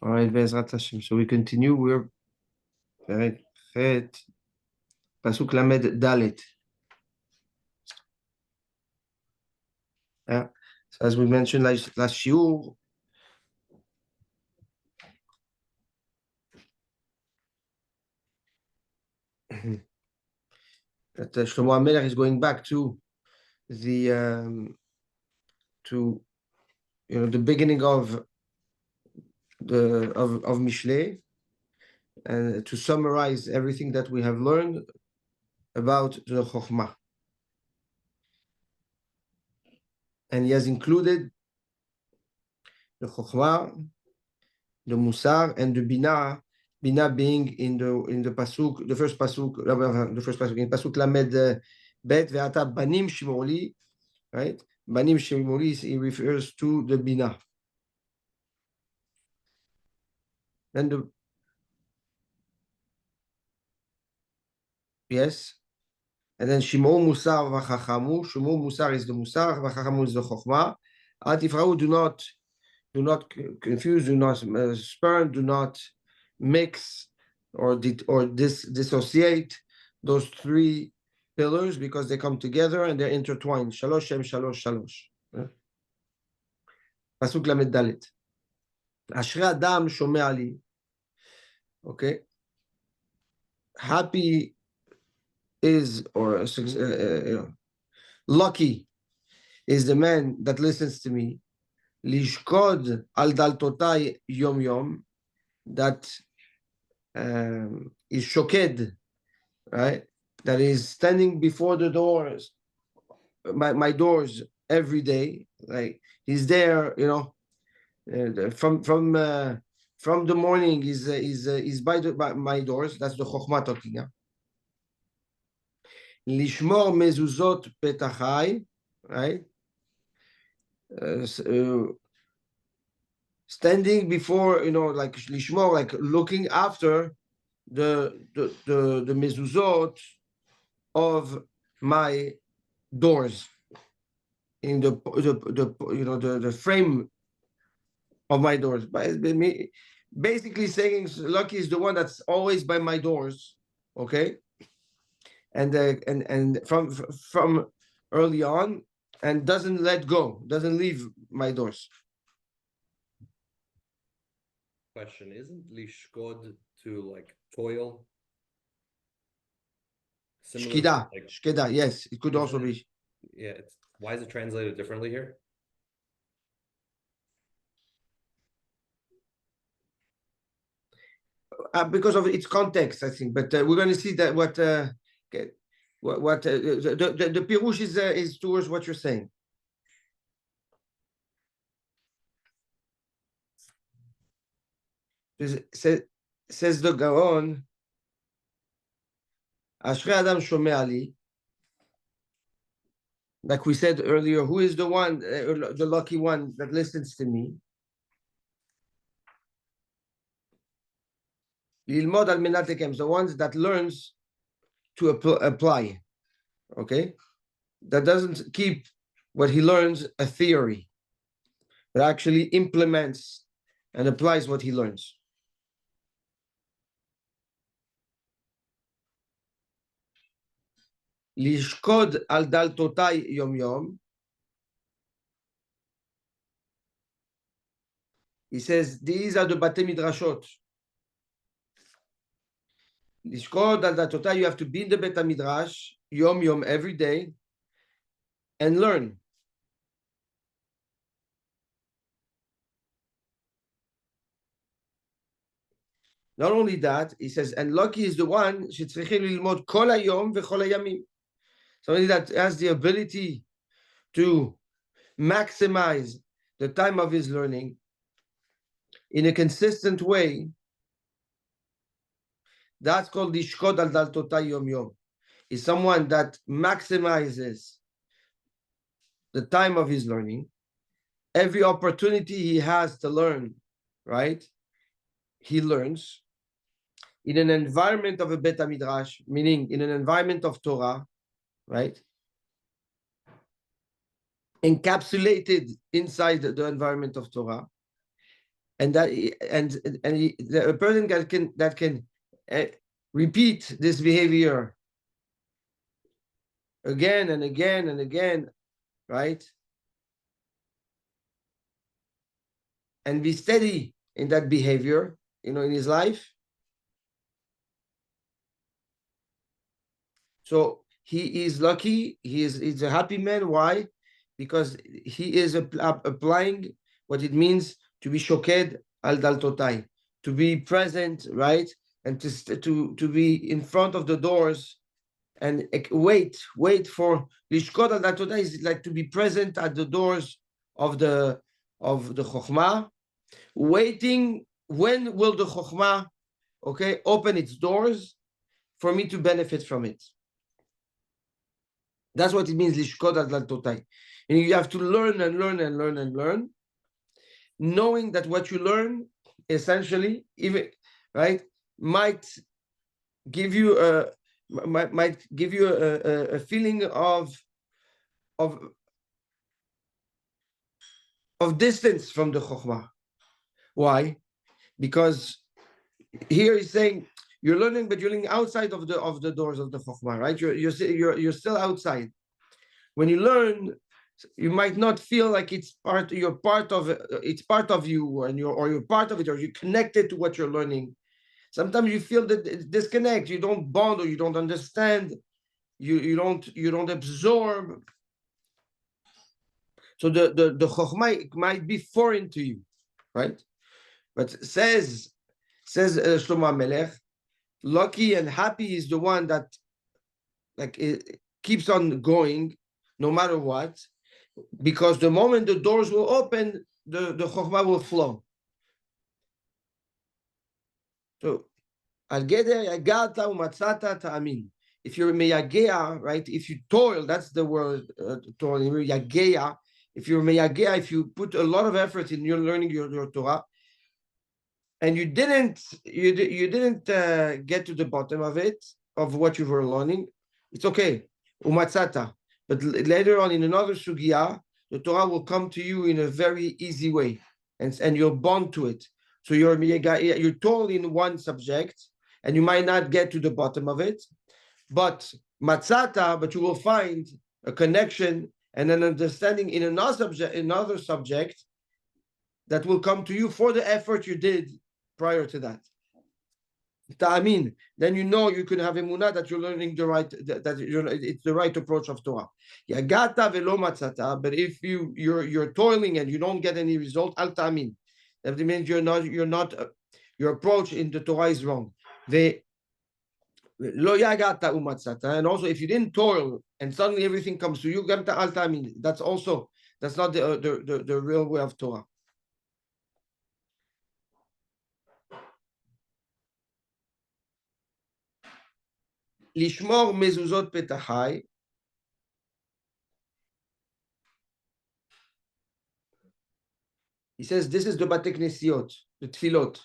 All right, Bezrat Hashem. So we continue. We're Pasuk Lamed Dalet. Yeah. So as we mentioned last shiur, that Shlomo HaMelech is going back to the the beginning of Mishlei, and to summarize everything that we have learned about the Chokhmah. And he has included the Chokhmah, the Musar, and the Binah. Binah being in the pasuk, the first pasuk in pasuk Lamed Bet ve'ata banim shimoli, right? Banim shimoli, he refers to the Binah. And yes, and then Shimo Musar v'Chachamu. Shimo Musar is the Musar, v'Chachamu is the Chokhmah. Al tifra'u, do not confuse, do not spurn, do not mix or dissociate those three pillars, because they come together and they're intertwined. Shalosh Shem Shalosh Shalosh. Pasuk Lamed Dalet. Ashrei Adam Shomea Li. Okay. Happy is, or lucky is the man that listens to me. Lishkod al daltotai yom yom, that is shoked, right? That is standing before the doors, my doors every day. Like he's there, from the morning. He's by my doors. That's the chokhmah talking. Lishmor mezuzot petachai, right? Standing before, like lishmor, like looking after the mezuzot of my doors, in the frame of my doors. Basically saying lucky is the one that's always by my doors, okay, and from early on, and doesn't let go, doesn't leave my doors. Question: isn't lishkod to like toil? Shkida, like, shkida, yes, it could also be. Yeah, why is it translated differently here? Because of its context, I think. But we're going to see that what the pirush is towards what you're saying. Says the Gaon, Ashrei Adam Shomea Li. Like we said earlier, who is the one, the lucky one that listens to me? Lilmod al menat lekem, the ones that learns to apply. Okay, that doesn't keep what he learns a theory, but actually implements and applies what he learns. Lishkod al daltotai yom yom. He says these are the batei midrashot. Lishkod al daltotai, you have to be in the bet midrash yom yom every day and learn. Not only that, he says, and lucky is the one שצריכים ללמוד כל היום וכל הימים. Somebody that has the ability to maximize the time of his learning in a consistent way. That's called lishkod al daltotai yom yom. Is someone that maximizes the time of his learning. Every opportunity he has to learn, right? He learns in an environment of a bet midrash, meaning in an environment of Torah, right? Encapsulated inside the environment of Torah. and the person that can repeat this behavior again and again and again, right? And be steady in that behavior, in his life. So he is lucky. He's a happy man. Why? Because he is applying what it means to be shoked al daltotai, to be present, right, and to be in front of the doors and wait for lishkod al daltotai is like to be present at the doors of the chokhmah, waiting when will the chokhmah, okay, open its doors for me to benefit from it. That's what it means, lishkod al daltotai. And you have to learn and learn and learn and learn, knowing that what you learn, essentially, even right, might give you a feeling of distance from the chokhmah. Why? Because here he's saying you're learning, but you're learning outside of the doors of the chokhmah, right? You're still outside. When you learn, you might not feel like it's part of you, and you're part of it, or you're connected to what you're learning. Sometimes you feel that disconnect, you don't bond, or you don't understand, you don't absorb. So the chokhmah might be foreign to you, right? But says Shlomo Melech, lucky and happy is the one that it keeps on going no matter what, because the moment the doors will open, the chokhmah will flow. So, al geder yagata umatzata ta'amin. If you're meyagea, right? If you toil, that's the word toil. Yagea. If you're meyagea, if you put a lot of effort in your learning your Torah, and you didn't get to the bottom of it, of what you were learning, it's okay. Umatzata. But later on in another sugya, the Torah will come to you in a very easy way, and you'll bond to it. So you're told in one subject, and you might not get to the bottom of it, but matzata, but you will find a connection and an understanding in another subject that will come to you for the effort you did prior to that. Ta'amin, then you can have emunah that you're learning the right, it's the right approach of Torah. Yagata velo matzata, but if you're toiling and you don't get any result, al ta'amin. That means your approach in the Torah is wrong. Lo yagata umatzata, and also if you didn't toil and suddenly everything comes to you, gamta al ta'amin. That's not the real way of Torah. Lishmor mezuzot petachai. He says this is the Bate Knesiot, the Tfilot.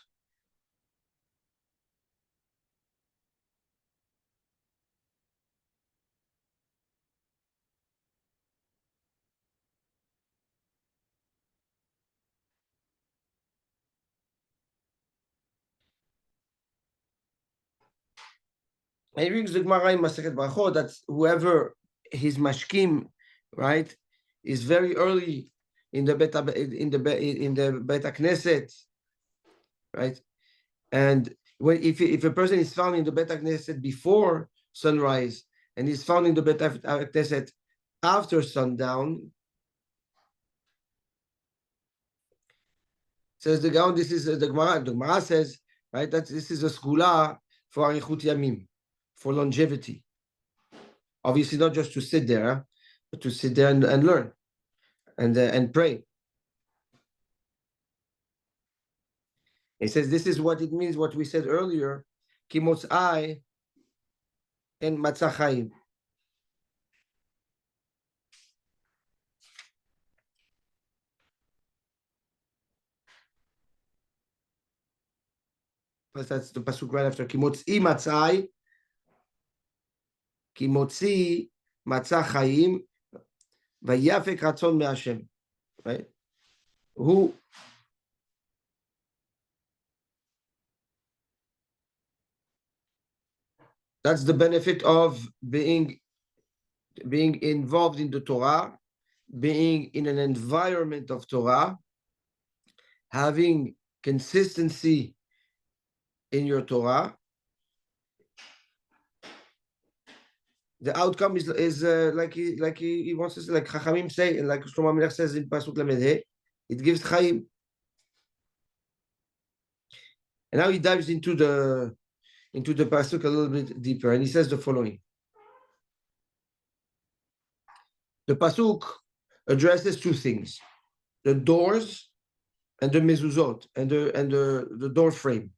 And he brings the Gemara in Masechet Brachot that whoever his mashkim, right, is very early in the Beta Knesset, right, and if a person is found in the Beta Knesset before sunrise and is found in the Beta Knesset after sundown, says the Gaon, this is the Gemara. The Gemara says, right, that this is a skula for arichut yamim, for longevity. Obviously, not just to sit there, but to sit there and learn and pray. He says this is what it means, what we said earlier, kimotzai and matzachayim. But that's the pasuk right after kimotzi matzai, kimotzi matzachayim, vayafek ratzon me'Hashem. Right? Who That's the benefit of being involved in the Torah, being in an environment of Torah, having consistency in your Torah. The outcome is like he wants to say, like Chachamim say, and like Shlomo Melech says in Pasuk Lamed He, it gives Chaim. And now he dives into the Pasuk a little bit deeper, and he says the following. The Pasuk addresses two things: the doors and the mezuzot, and the door frame.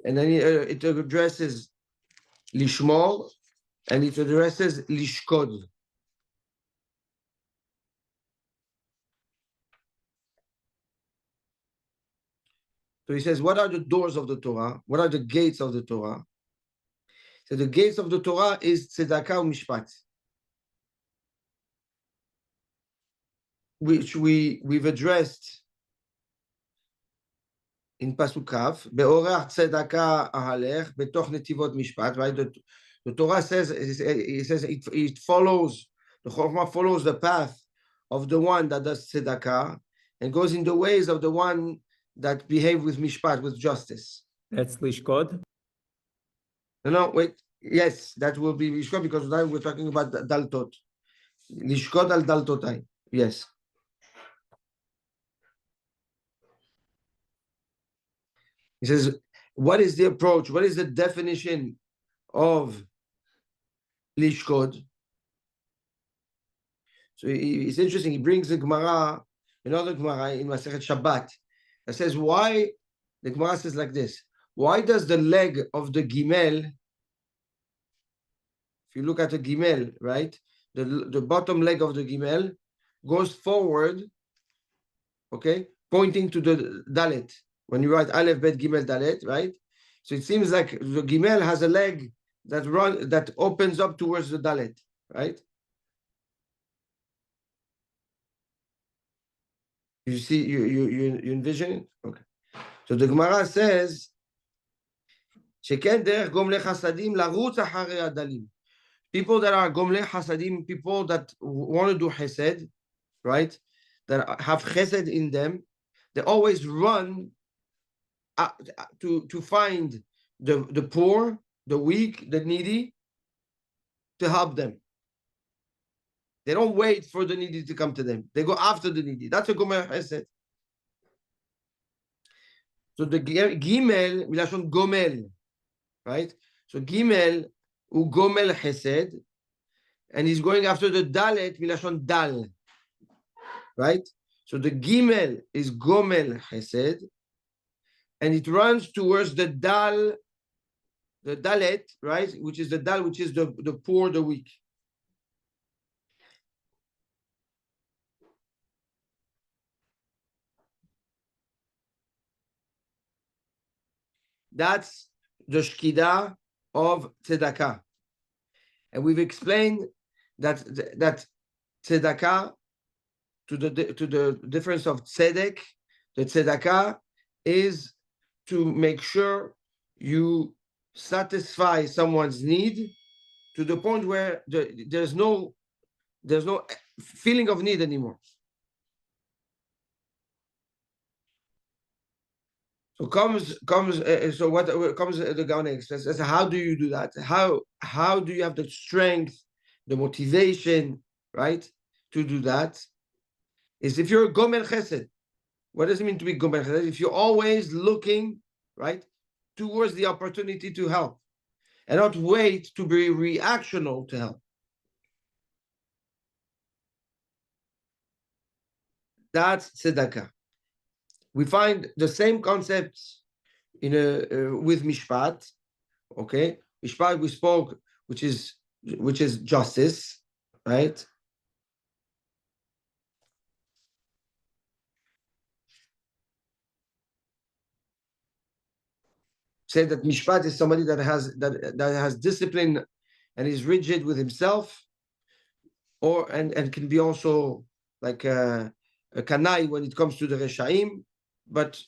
And then it addresses lishmor, and it addresses lishkod. So he says, what are the doors of the Torah? What are the gates of the Torah? So the gates of the Torah is tzedakah and mishpat, which we've addressed in Pasuk Kav, be'orach tzedakah ahalech betoch netivot mishpat. Right, the Torah says it follows, the Chokhmah follows the path of the one that does tzedakah and goes in the ways of the one that behave with mishpat, with justice. That's lishkod. No, wait. Yes, that will be lishkod, because now we're talking about daltot. Lishkod al daltotai. Yes. He says, what is the approach? What is the definition of lishkod? So it's interesting. He brings a Gemara, another Gemara in Masechet Shabbat, that says, why, the Gemara says like this, why does the leg of the gimel, if you look at the gimel, right, the bottom leg of the gimel goes forward, okay, pointing to the dalet. When you write Aleph, Bet, Gimel, Dalet, right? So it seems like the gimel has a leg that opens up towards the dalet, right? You see, you envision it? Okay. So the Gemara says, people that are gomle hasadim, people that want to do chesed, right? That have chesed in them, they always run to find the poor, the weak, the needy, to help them. They don't wait for the needy to come to them. They go after the needy. That's a gomel chesed. So the gimel, milashon gomel, right? So gimel u gomel chesed, and he's going after the dalet, milashon dal, right? So the gimel is gomel chesed, and it runs towards the dal, the dalet, right? Which is the dal, which is the poor, the weak. That's the shkida of tzedakah. And we've explained that tzedakah, to the difference of tzedek, the tzedakah is to make sure you satisfy someone's need to the point where there's no feeling of need anymore. So so what comes the Gaon express? How do you do that? How do you have the strength, the motivation, right, to do that? Is if you're a gomer chesed. What does it mean to be gomer chesed? If you're always looking, right, towards the opportunity to help, and not wait to be reactional to help. That's tzedakah. We find the same concepts with mishpat. Okay, mishpat we spoke, which is justice, right? Say that mishpat is somebody that has discipline and is rigid with himself, or and can be also like a kanai when it comes to the reshaim, but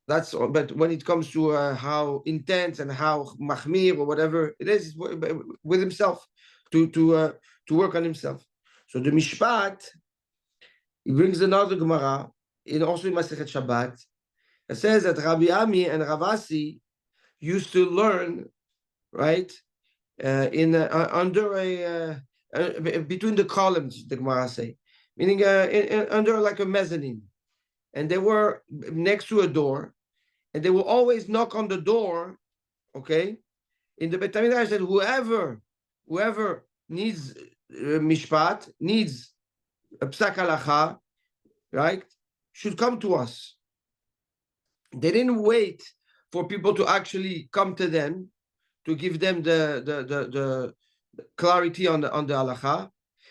That's all. But when it comes to how intense and how mahmir or whatever it is with himself, to work on himself. So the mishpat, he brings another Gemara also in Masechet Shabbat. It says that Rabbi Ami and Ravasi used to learn, right, under between the columns, the Gemara say, meaning under like a mezzanine, and they were next to a door, and they will always knock on the door, okay? In the Beit HaMikdash said, whoever needs mishpat, needs a psak halacha, right, should come to us. They didn't wait for people to actually come to them to give them the clarity on the halacha.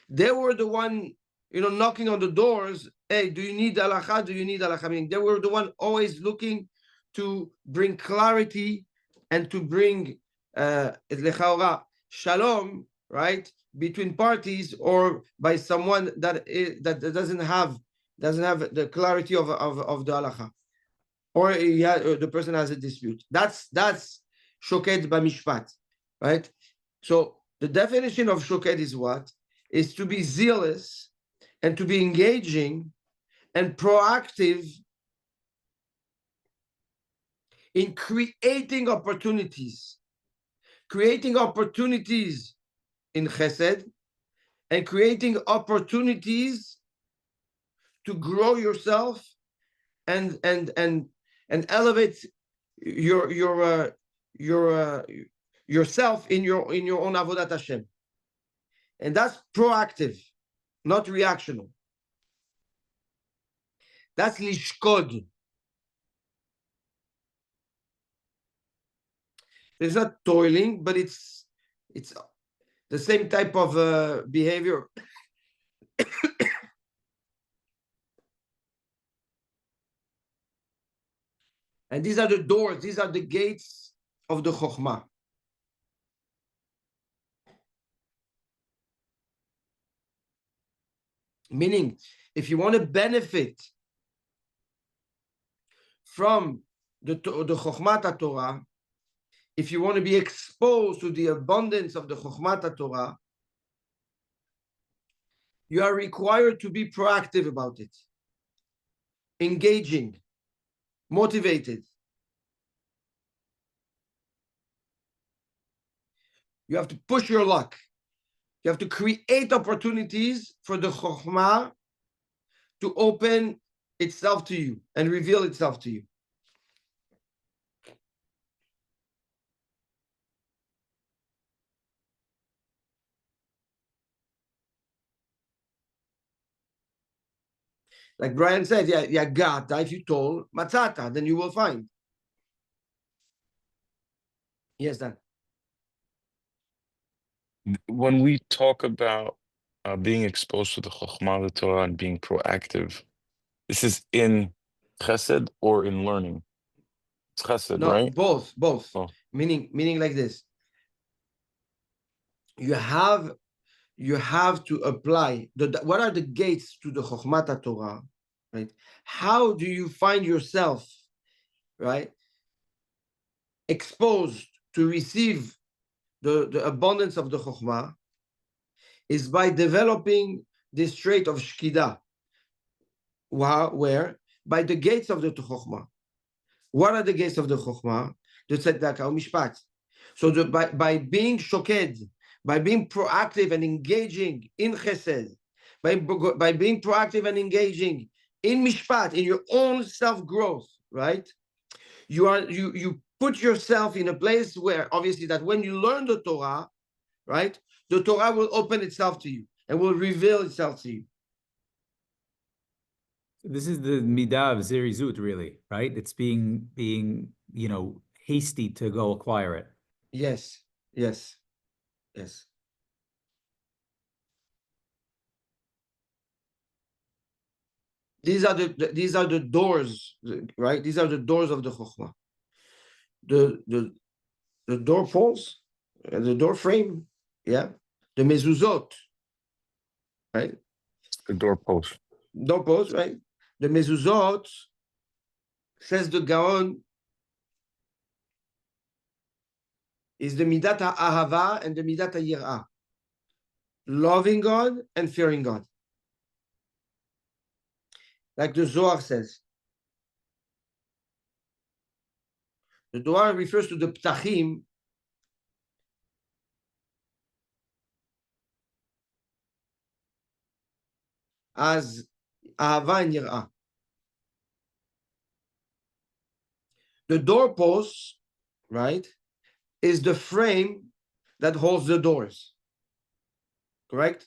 They were the one, knocking on the doors. Hey, do you need halacha? Do you need halacha? I mean, they were the one always looking to bring clarity and to bring shalom, right, between parties, or by someone that doesn't have the clarity of the halacha, or the person has a dispute. That's shoked b'mishpat, right? So the definition of shoked is what? Is to be zealous and to be engaging and proactive in creating opportunities in chesed, and creating opportunities to grow yourself and elevate yourself in your own avodat Hashem. And that's proactive, not reactional. That's lishkod. It's not toiling, but it's the same type of behavior. And these are the doors, these are the gates of the Chokhmah. Meaning, if you want to benefit from the Chokhmah Torah, if you want to be exposed to the abundance of the Chokhmah Torah, you are required to be proactive about it, engaging, motivated. You have to push your luck. You have to create opportunities for the Chokhmah to open itself to you and reveal itself to you. Like Brian said, yagata, if you told, matzata, then you will find. Yes, Dan. When we talk about being exposed to the Chokhmah, the Torah, and being proactive, this is in chesed or in learning? It's chesed, No, right? both. Oh. Meaning like this. You have to apply what are the gates to the Chokhmah Torah, right? How do you find yourself, right, exposed to receive the abundance of the Chokhmah? Is by developing this trait of shkida. Where? By the gates of the Chokhmah. What are the gates of the Chokhmah? The tzedakah mishpat. So by being shoked, by being proactive and engaging in chesed, by being proactive and engaging in mishpat, in your own self-growth, right? You put yourself in a place where, obviously, that when you learn the Torah, right, the Torah will open itself to you and will reveal itself to you. This is the midah of zerizut, really, right? It's being hasty to go acquire it. Yes. These are the doors, right? These are the doors of the Chokhmah. The door poles, the door frame, the mezuzot, right? The doorpost. Doorpost, right? The mezuzot says the Gaon, is the Midat HaAhava and the Midat HaYirah. Loving God and fearing God. Like the Zohar says. The Zohar refers to the Ptachim as Ahava and Yirah. The doorpost, right, is the frame that holds the doors. Correct?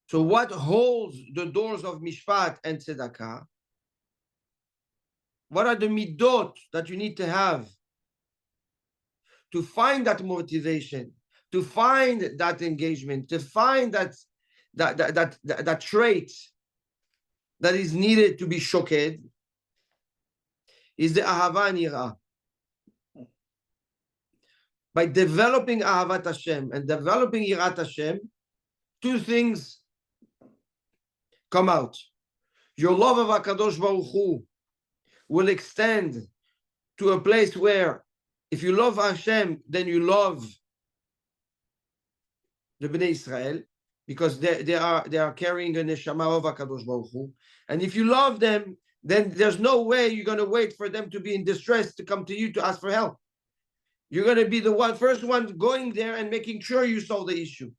So what holds the doors of Mishpat and Tzedakah? What are the midot that you need to have to find that motivation, to find that engagement, to find that trait that is needed to be shoked? Is the Ahava and Yirah. By developing Ahavat Hashem and developing Yirat Hashem, two things come out. Your love of HaKadosh Baruch Hu will extend to a place where if you love Hashem, then you love the Bnei Israel, because they are carrying a neshama of HaKadosh Baruch Hu. And if you love them, then there's no way you're going to wait for them to be in distress to come to you to ask for help. You're going to be the first one going there and making sure you solve the issue.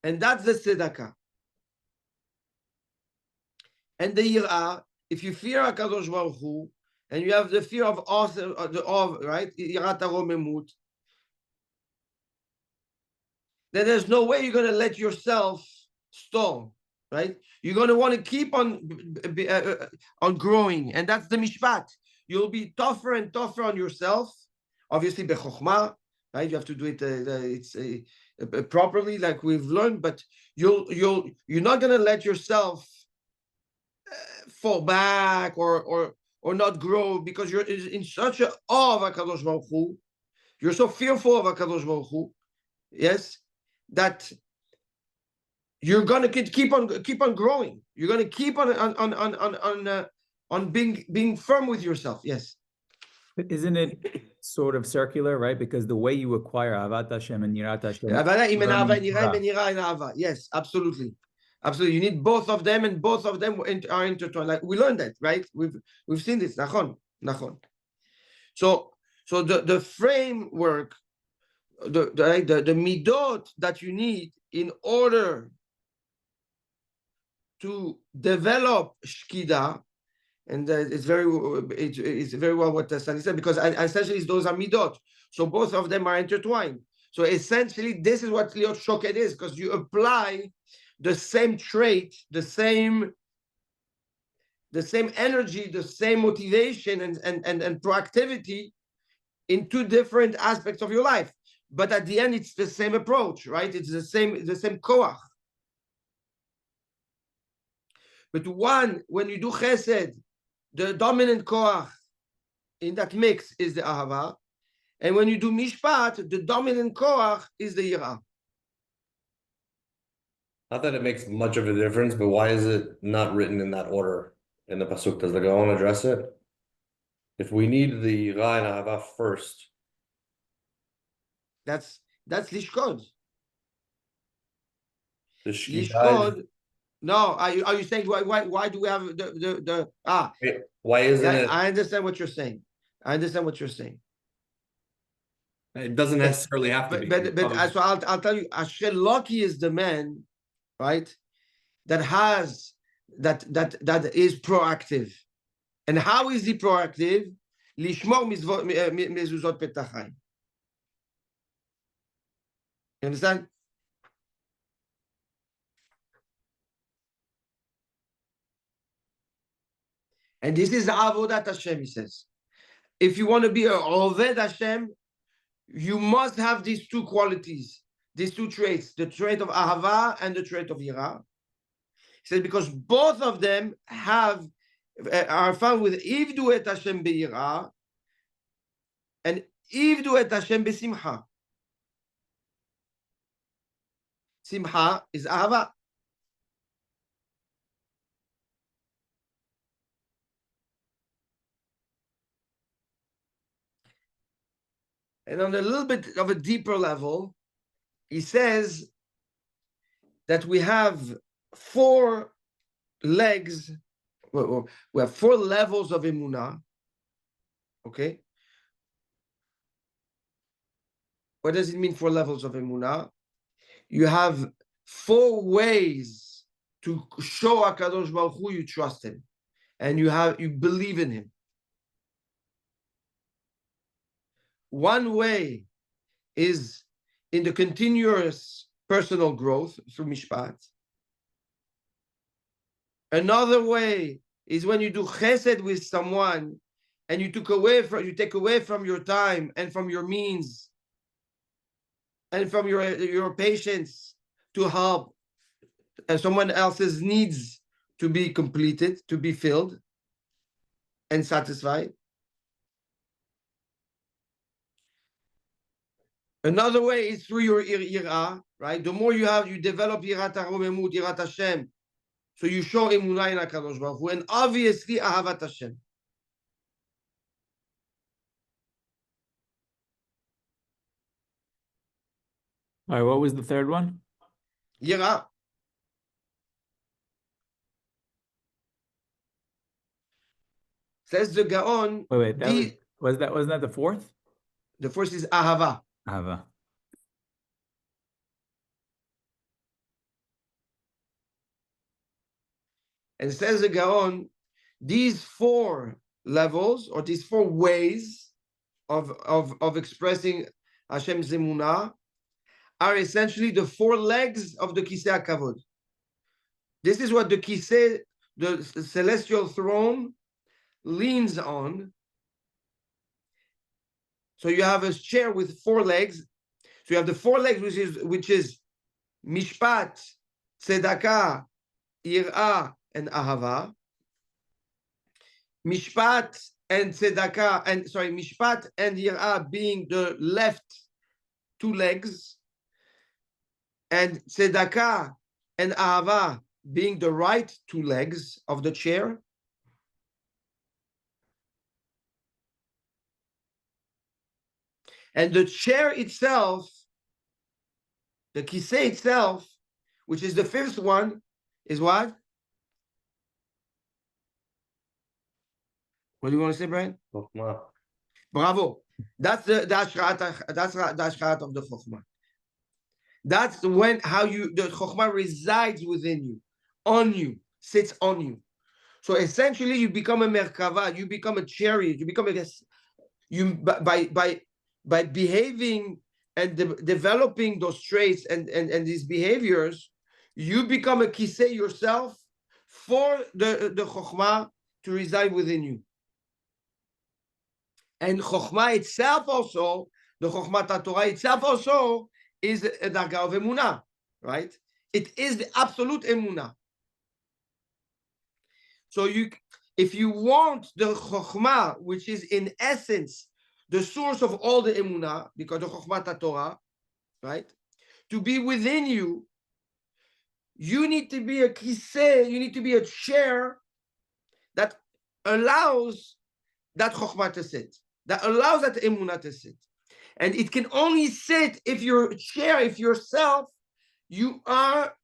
And that's the tzedakah. And the yirah, if you fear HaKadosh Baruch Hu, and you have the fear of right, yirat haromemut, then there's no way you're going to let yourself stall, right? You're going to want to keep on growing, and that's the mishpat. You'll be tougher and tougher on yourself, obviously bechokhmah, right? You have to do it properly, like we've learned. But you're not going to let yourself fall back or not grow, because you're in such a awe of HaKadosh Baruch Hu. You're so fearful of HaKadosh Baruch Hu, yes, that you're going to keep on growing. You're going to keep on being firm with yourself. Yes. But isn't it sort of circular, right? Because the way you acquire Ahavat Hashem and Yirat Hashem. Yes, absolutely. Absolutely. You need both of them, and both of them are intertwined. Like we learned that, right? We've seen this. Nachon. So the framework, the midot that you need in order to develop shkida, and it's very well what Sani said, because essentially those are midot. So both of them are intertwined. So essentially, this is what liot shoked is, because you apply the same trait, the same energy, the same motivation and proactivity in two different aspects of your life. But at the end, it's the same approach, right? It's the same koach. But when you do chesed, the dominant koach in that mix is the ahava. And when you do mishpat, the dominant koach is the yirah. Not that it makes much of a difference, but why is it not written in that order in the pasuk? Does the Gaon address it? If we need the yirah and ahava first, that's lishkod. the lishkod. No, are you saying why do we have the Why isn't it? I understand what you're saying. It doesn't necessarily have to be. But so I'll tell you, Asher lucky is the man, right? That is proactive. And how is he proactive? Lishmor mezuzot petachayim. You understand? And this is avodat Hashem, he says. If you want to be a oved Hashem, you must have these two qualities, these two traits, the trait of ahava and the trait of yirah. He says because both of them are found with ivdu et Hashem be'yirah and ivdu et Hashem be'simcha. Simcha is ahava. And on a little bit of a deeper level, he says that we have 4 legs, we have 4 levels of emunah. Okay? What does it mean 4 levels of emunah? You have 4 ways to show HaKadosh Baruch Hu you trust him and you believe in him. One way is in the continuous personal growth through mishpat. Another way is when you do chesed with someone and you take away from your time and from your means and from your patience to help someone else's needs to be completed, to be filled and satisfied. Another way is through your yirah, right? The more you develop yirat haromemut, yirat Hashem, so you show emunah in HaKadosh Baruch Hu, and obviously ahavat Hashem. All right, what was the third one? Yirah. Says the Gaon. Wait, wasn't that the fourth? The first is ahava. Ahava. And says the Gaon, these 4 levels or these 4 ways of expressing Hashem's emunah are essentially the 4 legs of the Kisei HaKavod. This is what the Kisei, the celestial throne, leans on. So you have a chair with 4 legs. So you have the 4 legs, which is mishpat, tzedakah, yirah, and ahava. Mishpat and mishpat and yirah being the left 2 legs, and tzedakah and ahava being the right 2 legs of the chair. And the chair itself, the kisei itself, which is the 5th one, is what? What do you want to say, Brian? Chokhmah. Bravo. That's the ashrat of the chokhmah. That's the chokhmah resides within you, on you, sits on you. So essentially, you become a merkava, you become a chariot, you become by behaving and developing those traits and these behaviors, you become a kisei yourself for the chokhmah to reside within you. And chokhmah itself also, the chokhmah Torah itself also is a darga of emunah, right? It is the absolute emunah. So if you want the chokhmah, which is in essence the source of all the emunah, because the chokhmah Torah, right, to be within you, you need to be a kisei, you need to be a chair that allows that chokhmah to sit, that allows that emunah to sit. And it can only sit if you're a chair, if yourself, you are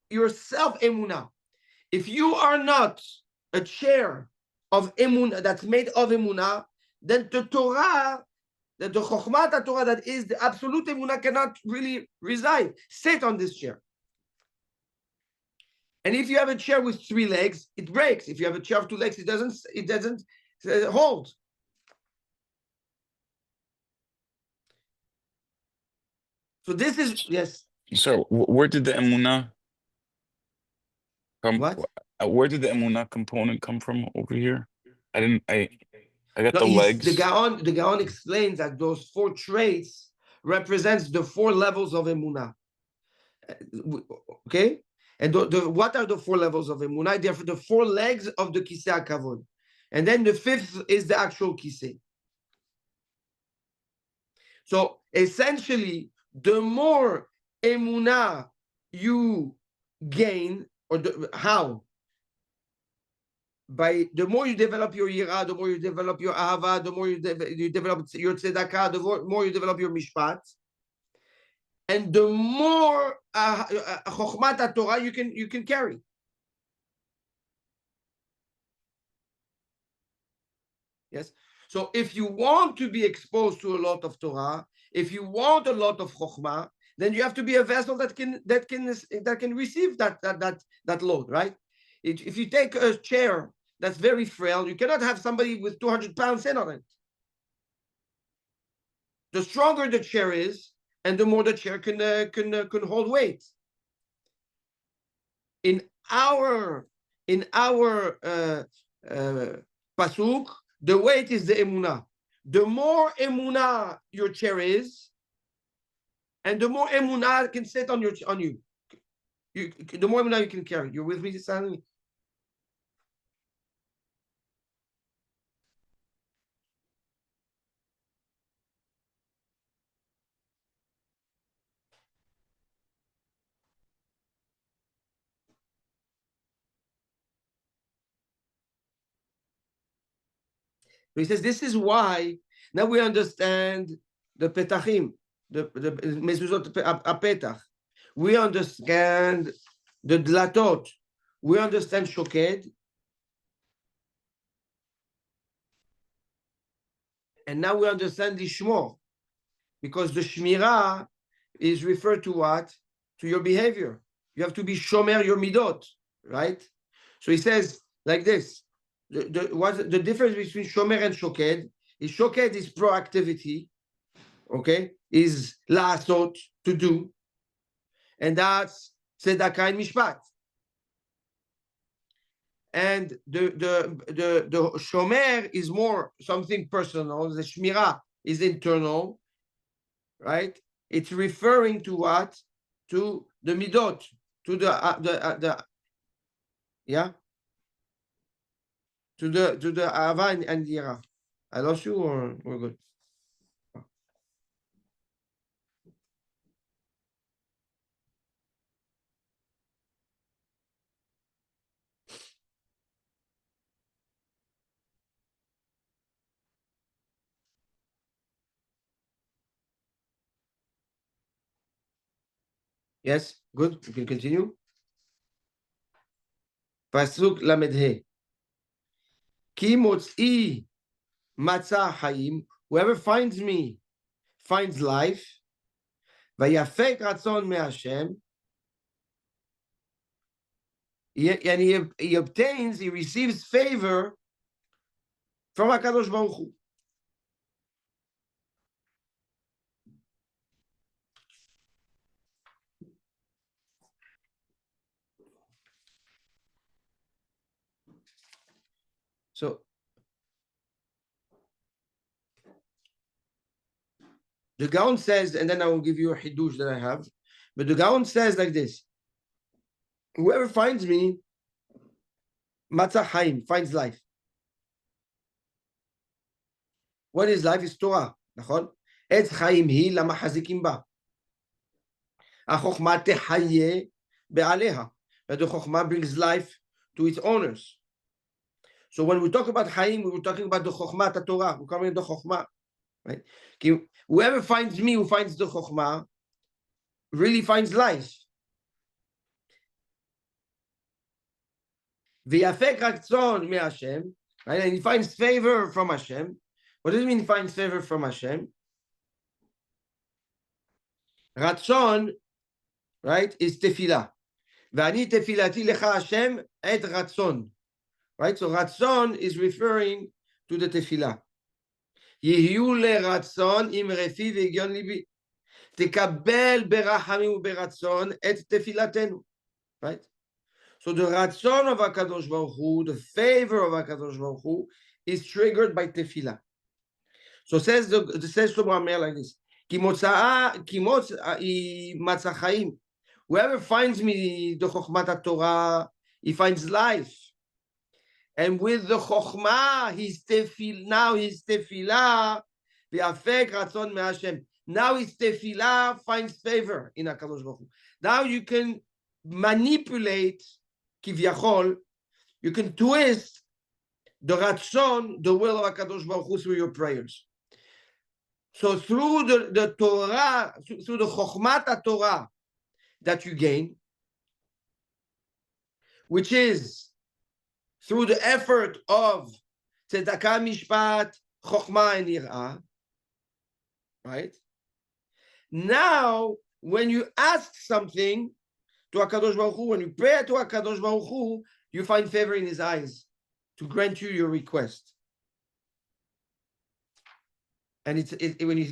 yourself emunah. If you are not a chair of emunah that's made of emunah, then the Torah, the chokhmah Torah that is the absolute emunah cannot really sit on this chair. And if you have a chair with 3 legs, it breaks. If you have a chair of 2 legs, it doesn't hold. So this is, yes. So where did the emunah come? What? Where did the emunah component come from over here? I got No, the legs. The Gaon explains that those 4 traits represents the 4 levels of emunah. Okay? And what are the 4 levels of emunah? They're the 4 legs of the Kisei HaKavod. And then the 5th is the actual Kisei. So essentially, the more emunah you gain, or how? By the more you develop your yira, the more you develop your ahava, the more you develop your tzedakah, the more you develop your mishpat, and the more chokhmat Torah you can carry. Yes. So if you want to be exposed to a lot of Torah, if you want a lot of chokhmah, then you have to be a vessel that can receive that load, right? If you take a chair that's very frail, you cannot have somebody with 200 pounds sit on it. The stronger the chair is, and the more the chair can hold weight. In our pasuk, the weight is the emunah. The more emunah your chair is, and the more emunah can sit on you. The more emunah you can carry. You're with me, Sally? He says this is why now we understand the petachim, the mezuzot apetach. We understand the dlatot. We understand shoked. And now we understand the shmor, because the shmirah is referred to what? To your behavior. You have to be shomer your midot, right? So he says like this. The difference between shomer and shoked is proactivity, okay? Is la'asot, to do. And that's tzedakah and mishpat. And the shomer is more something personal. The shmirah is internal, right? It's referring to what? To the midot, to the yeah, to the ahava and yira. I lost you, or we're good? Yes, good. We can continue. Pasuk Lamed. Ki motzi matzah hayim. Whoever finds me finds life. Vayafek ratzon me'Hashem. And he obtains, he receives favor from HaKadosh Baruch Hu. So the Gaon says, and then I will give you a hidush that I have, but the Gaon says like this: whoever finds me, matzah haim, finds life. What is life? Is Torah. נכון? עץ חיים היא למחזיקים בה. החוכמה תחיה בעליה. But the chokhmah brings life to its owners. So when we talk about Chaim, we were talking about the chokhmah, the Torah. We're coming to the chokhmah, right? Whoever finds me, who finds the chokhmah, really finds life. V'yafek ratzon me'Hashem, right? And he finds favor from Hashem. What does it mean he finds favor from Hashem? Ratzon, right, is tefillah. V'ani tefilati lecha Hashem et ratzon. Right, so ratzon is referring to the tefillah. Yehiu le ratzon im refi ve'gion libi. Tekabel berachamim uberatzon et tefilatenu. Right? So the ratzon of HaKadosh Baruch Hu, the favor of HaKadosh Baruch Hu, is triggered by tefillah. So says Shlomo Amer like this: Ki matzah chaim. Whoever finds me the chokhmat Torah, he finds life. And with the chokhmah, his tefillah, v'afek ratzon me'Hashem. Now his tefillah finds favor in HaKadosh Baruch Hu. Now you can manipulate, kivyachol, you can twist the ratzon, the will of HaKadosh Baruch Hu through your prayers. So through the Torah, through the Chokhmat Torah that you gain, which is through the effort of Tzedakah, Mishpat, Chokhmah, and Yirah, right? Now, when you ask something to HaKadosh Baruch Hu, when you pray to HaKadosh Baruch Hu, you find favor in His eyes to grant you your request. And when you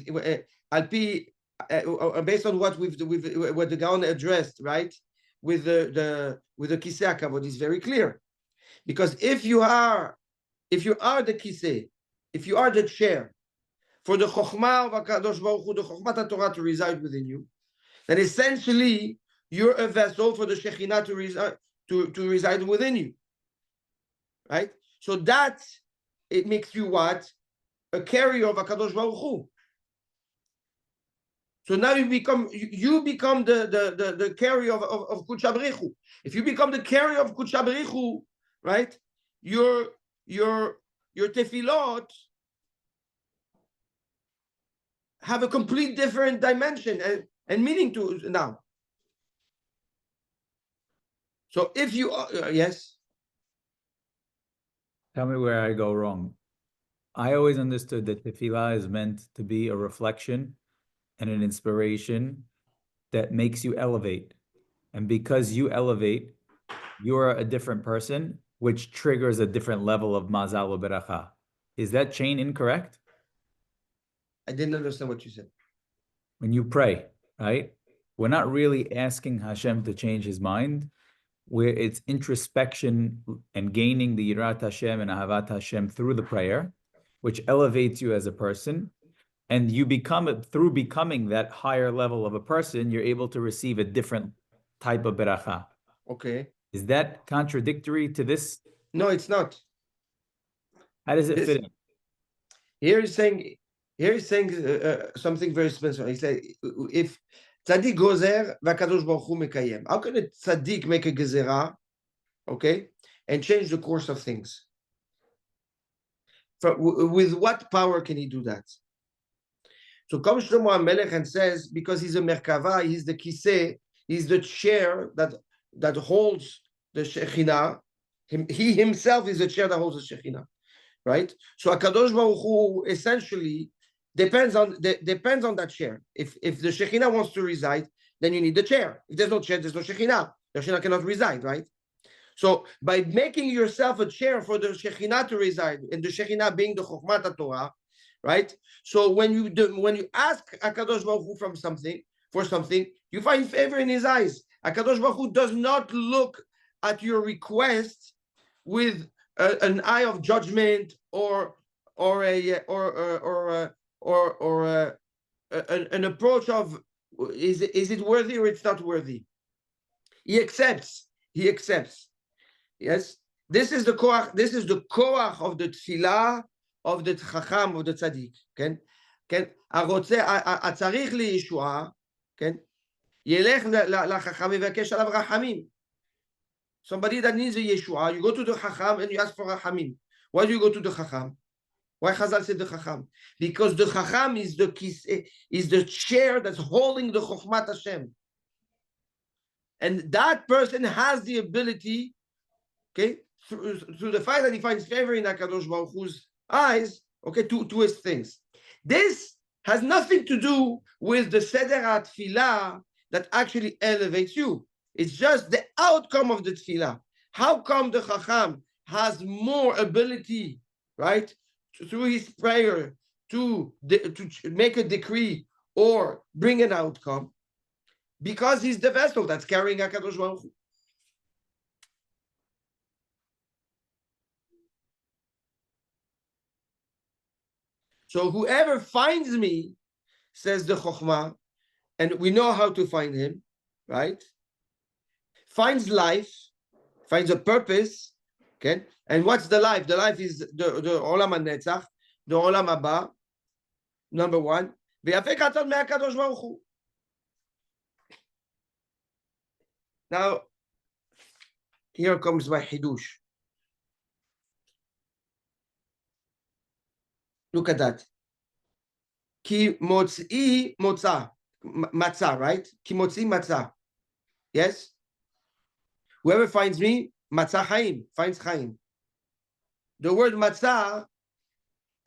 based on what what the Gaon addressed, right, with the Kisei HaKavod is very clear, because if you are the Kisei, if you are the chair for the Chokhmah of HaKadosh Baruch Hu, the Chokhmat Torah to reside within you, then essentially you're a vessel for the Shekhinah to reside within you, right? So that it makes you what? A carrier of HaKadosh Baruch Hu. So now you become the carrier of Kudsha B'richu. If you become the carrier of Kudsha B'richu, right? Your tefillot have a complete different dimension and meaning to now. So if you yes, Tell me where I go wrong. I always understood that tefillah is meant to be a reflection and an inspiration that makes you elevate. And because you elevate, you're a different person, which triggers a different level of mazal or beracha. Is that chain incorrect? I didn't understand what you said. When you pray, right? We're not really asking Hashem to change his mind, where it's introspection and gaining the Yirat Hashem and Ahavat Hashem through the prayer, which elevates you as a person. And you through becoming that higher level of a person, you're able to receive a different type of beracha. Okay. Is that contradictory to this? No, it's not. How does it fit in? Here he's saying something very special. He said, if tzaddik gozer, v'akadosh baruch hu mekayem. How can a tzaddik make a gezerah, okay, and change the course of things? With what power can he do that? So comes Shlomo HaMelech and says, because he's a merkava, he's the kiseh, he's the chair that holds the Shekhinah. He himself is the chair that holds the Shekhinah, right? So HaKadosh Baruch Hu essentially depends on that chair. If the Shekhinah wants to reside, then you need the chair. If there's no chair, there's no Shekhinah. The Shekhinah cannot reside, right? So by making yourself a chair for the Shekhinah to reside, and the Shekhinah being the Chokhmat Torah, right? So when you ask HaKadosh Baruch Hu for something, you find favor in His eyes. HaKadosh Baruch Hu does not look at your request with an eye of judgment or an approach of is it worthy or it's not worthy. He accepts. Yes, this is the koach. This is the koach of the tefillah of the chacham of the tzaddik. Ken, הרוצה, הצריך לישועה, כן, ילך לחכם ויבקש עליו רחמים. Somebody that needs a Yeshua, you go to the Chacham and you ask for Rachamim. Why do you go to the Chacham? Why Chazal said the Chacham? Because the Chacham is the chair that's holding the Chokhmat Hashem. And that person has the ability, okay, through the fact that he finds favor in HaKadosh Baruch Hu's eyes, okay, to twist things. This has nothing to do with the Seder HaTfilah that actually elevates you. It's just the outcome of the tefillah. How come the Chacham has more ability, right, through his prayer to make a decree or bring an outcome? Because he's the vessel that's carrying HaKadosh Baruch Hu. So whoever finds me, says the Chokhmah, and we know how to find him, right? Finds life, finds a purpose, okay? And what's the life? The life is the Olam HaNetzach, the Olam Haba, number one. Now Now, here comes my hidush. Look at that. Ki motzi motza. Matzah, right? Ki motzi matzah. Yes? Whoever finds me, matzah chaim, finds chaim. The word matzah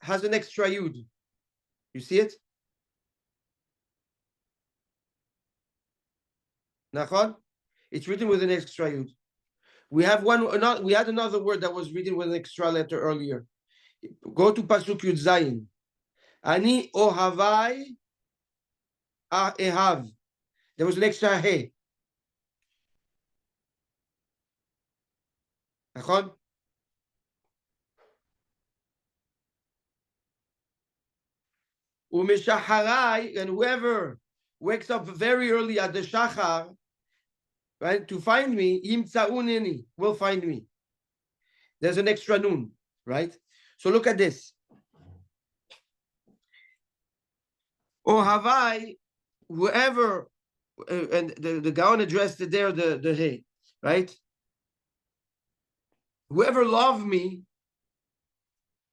has an extra yud. You see it? Nachon? It's written with an extra yud. We have we had another word that was written with an extra letter earlier. Go to Pasuk Yud Zayin. Ani ohavai ehav. There was an extra he. Nachon? Umeshaharai, and whoever wakes up very early at the shachar, right, to find me, yimtzauneni, will find me. There's an extra nun, right? So look at this. Ohavai, whoever, and the Gaon addressed it there, the he, right? Whoever loved me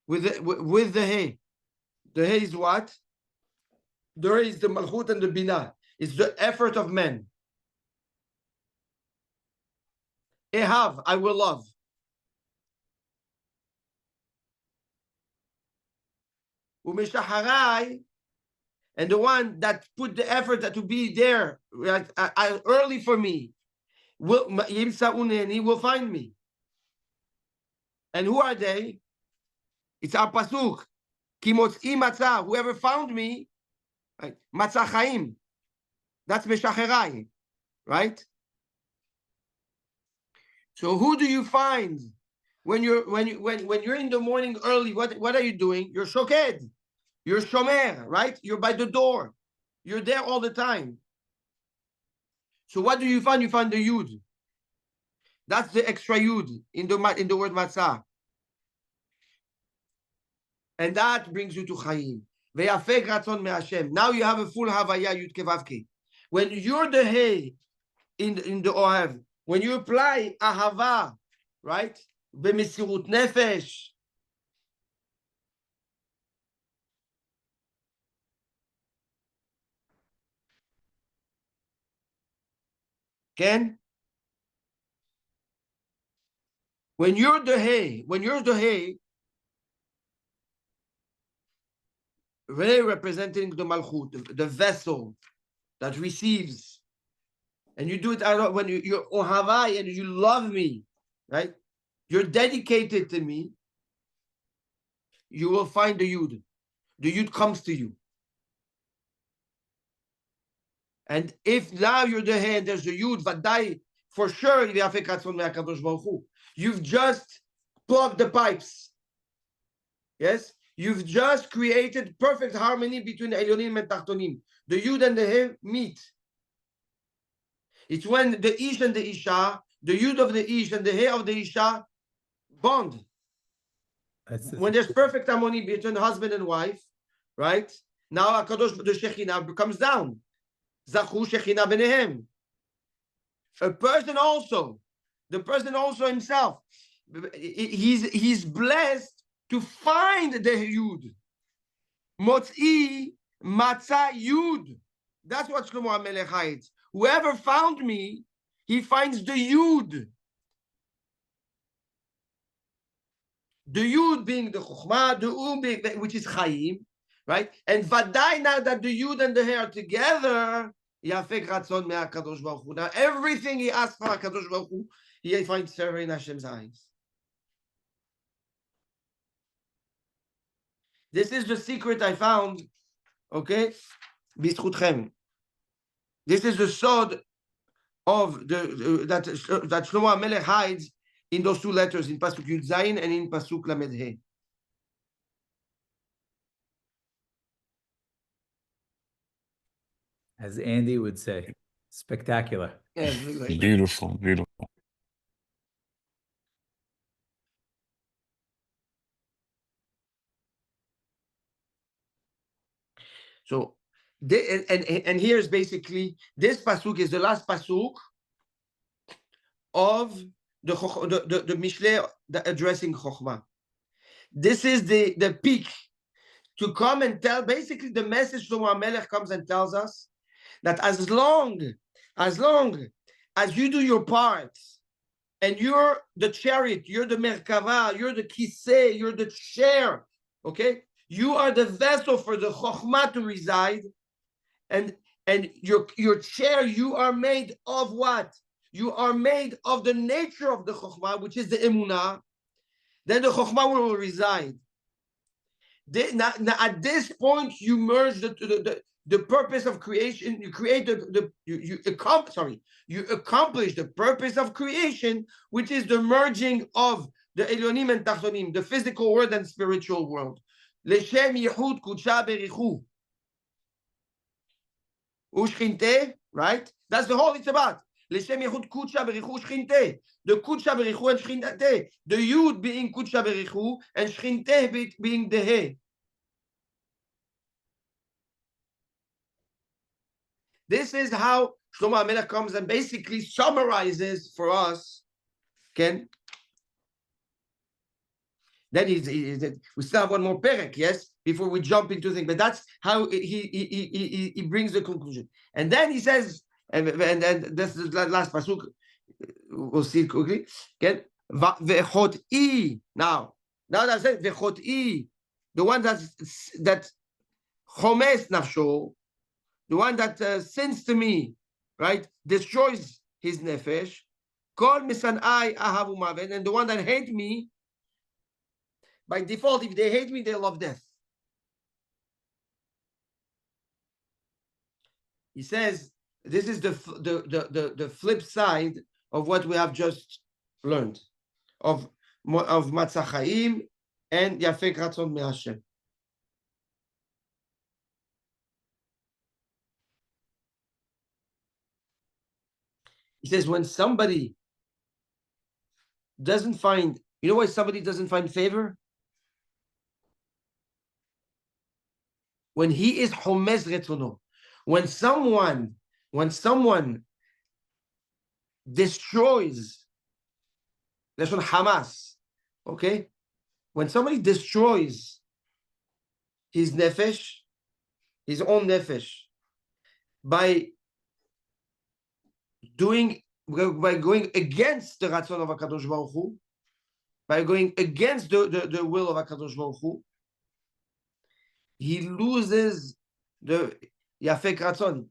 with the he. The he is what? The he is the malchut and the binah. It's the effort of men. Ehav, I will love. Umeshaharai, and the one that put the effort to be there early for me, he will find me. And who are they? It's our pasuk. Kimotzi matzah. Whoever found me, right? Matzah chaim. That's meshacherai, right? So who do you find when you're in the morning early? What are you doing? You're shoked. You're shomer, right? You're by the door. You're there all the time. So what do you find? You find the yud. That's the extra yud in the word matzah. And that brings you to Chaim. Now you have a full Havaya Yud Kevavke. When you're the Hey in the Ohav, when you apply Ahava, right? B'mesirut nefesh. Ken? When you're the Hey, really representing the Malchut, the vessel that receives, and you do it when you're Ohavai and you love me, right? You're dedicated to me. You will find the Yud. The Yud comes to you. And if now you're the head, there's the Yud, Vadai, for sure, you've just plugged the pipes. Yes? You've just created perfect harmony between the Elyonim and Tachtonim. The Yud and the He meet. It's when the Ish and the Isha, the Yud of the Ish and the He of the Isha bond. When there's perfect harmony between husband and wife, right? Now HaKadosh, the Shekhinah comes down. Zachu Shekhinah Benehem. A person also, the person also himself, he's blessed to find the Yud. Motzi Matzah Yud. That's what Shlomo HaMelech hides. Whoever found me, he finds the Yud. The Yud being the Chokhmah, the being, which is Chaim, right? And Vadai, now that the Yud and the He are together, Yafek Ratzon me'HaKadosh Baruch Hu. Now everything he asks for HaKadosh Baruch Hu, he finds favor in Hashem's eyes. This is the secret I found, okay? B'zchutchem. This is the sword of that Shlomo HaMelech hides in those two letters, in Pasuk Yud Zayin and in Pasuk Lamed He. As Andy would say, spectacular. Yeah, Beautiful, beautiful. So, and here's basically, this Pasuk is the last Pasuk of the Mishlei addressing Chokhmah. This is the peak to come and tell, basically the message Shlomo HaMelech comes and tells us that as long as you do your part, and you're the chariot, you're the merkava, you're the kiseh, you're the chair, okay? You are the vessel for the chokhmah to reside, and your chair, you are made of what? You are made of the nature of the chokhmah, which is the emunah. Then the chokhmah will reside. Now, at this point, you merge the purpose of creation. You create you accomplish the purpose of creation, which is the merging of the Elyonim and Tachtonim, the physical world and spiritual world. Leshem Yehud Kudsha Berichu Ushchinte, right? That's the whole it's about. Leshem Yehud Kudsha Berichu Ushchinte. The Kudsha Berichu and Shchinte. The Yud being Kudsha Berichu and Shchinte being the He. This is how Shlomo HaMelech comes and basically summarizes for us. Ken? Then we still have one more perek, yes, before we jump into things. But that's how he brings the conclusion. And then he says, and this is the last pasuk. We'll see it quickly. Ken? Vechot'i. Now that says vechot'i, the one that chomes nafsho, the one that sins to me, right, destroys his nefesh. Kol misanai ahavu mavet, and the one that hates me, by default, if they hate me, they love death. He says this is the flip side of what we have just learned of Matzah Chaim and Yafek Ratzon me'Hashem. He says when somebody doesn't find, you know why somebody doesn't find favor? When he is Homez Retzono. When someone destroys, that's what Hamas, okay? When somebody destroys his nefesh, his own nefesh, by going against the Ratzon of HaKadosh Baruch Hu, by going against the will of HaKadosh Baruch Hu, he loses the Yafek Ratzon.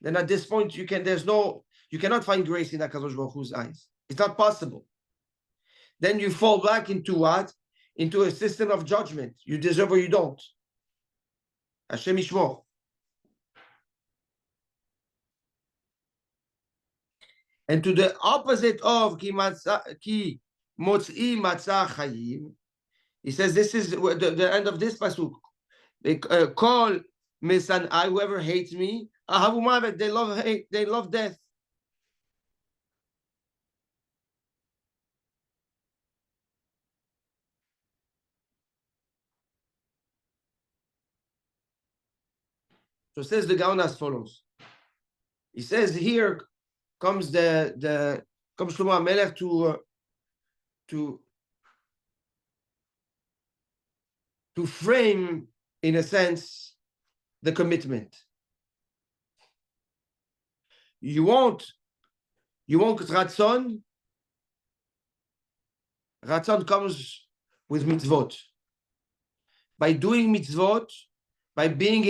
Then at this point, you cannot find grace in HaKadosh Baruch Hu's eyes. It's not possible. Then you fall back into what? Into a system of judgment. You deserve or you don't. Hashem Yishmor. And to the opposite of ki motzi matzah chayim, he says this is the end of this pasuk. Call misanai, whoever hates me, ahavu mavet, they love hate, they love death. So says the Gaon as follows. He says here comes Shlomo HaMelech to frame, in a sense, the commitment. You want Ratzon. Ratzon comes with mitzvot. By doing mitzvot, by being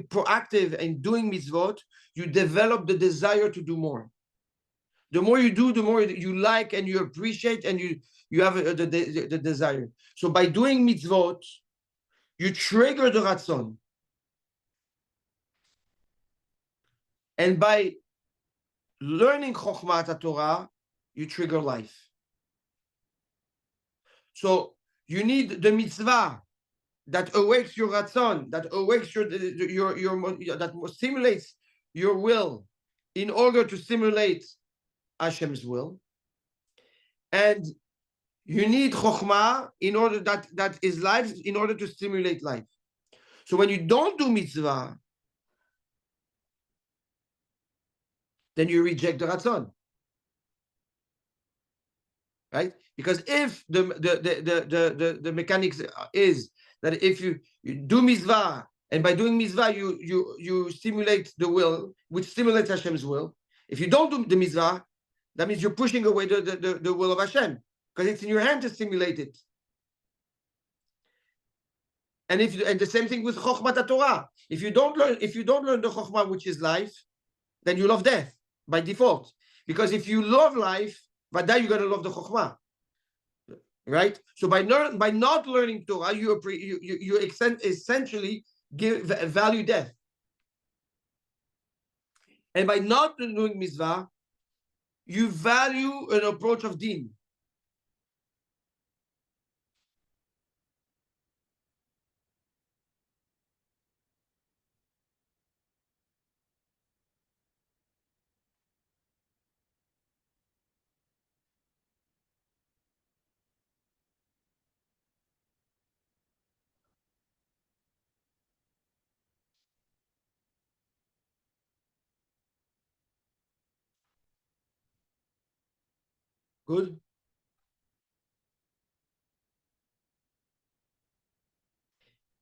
proactive and doing mitzvot, you develop the desire to do more. The more you do, the more you like and you appreciate and you have the desire. So by doing mitzvot, you trigger the Ratzon. And by learning Chokhmat Torah, you trigger life. So you need the mitzvah that awakes your Ratzon, that awakes that stimulates your will in order to stimulate Hashem's will. And you need Chokhmah in order that is life, in order to stimulate life. So when you don't do mitzvah, then you reject the Ratzon. right? Because if the mechanics is that if you do mitzvah, and by doing mitzvah you stimulate the will, which stimulates Hashem's will. If you don't do the mitzvah, that means you're pushing away the will of Hashem, because it's in your hand to stimulate it. And the same thing with Chokhmat Torah. If you don't learn the Chokhmah, which is life, then you love death by default. Because if you love life, then you're going to love the Chokhmah. Right? So by not learning Torah, you essentially value death. And by not doing mitzvah, you value an approach of din. Good?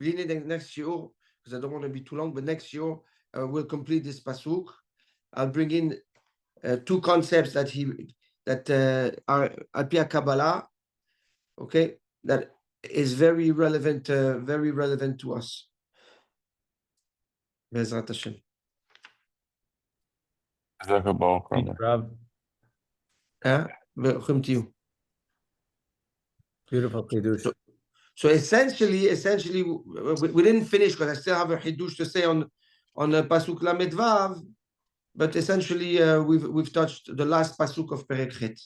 Next year, because I don't want to be too long, but next year we'll complete this pasuk. I'll bring in two concepts that are Alpia Kabbalah, okay, that is very relevant to us. Be'ezrat Hashem. Beautiful Chidush. So essentially, we didn't finish because I still have a Hidush to say on Pasuk Lamed Vav, but essentially we've touched the last Pasuk of Perek Chet.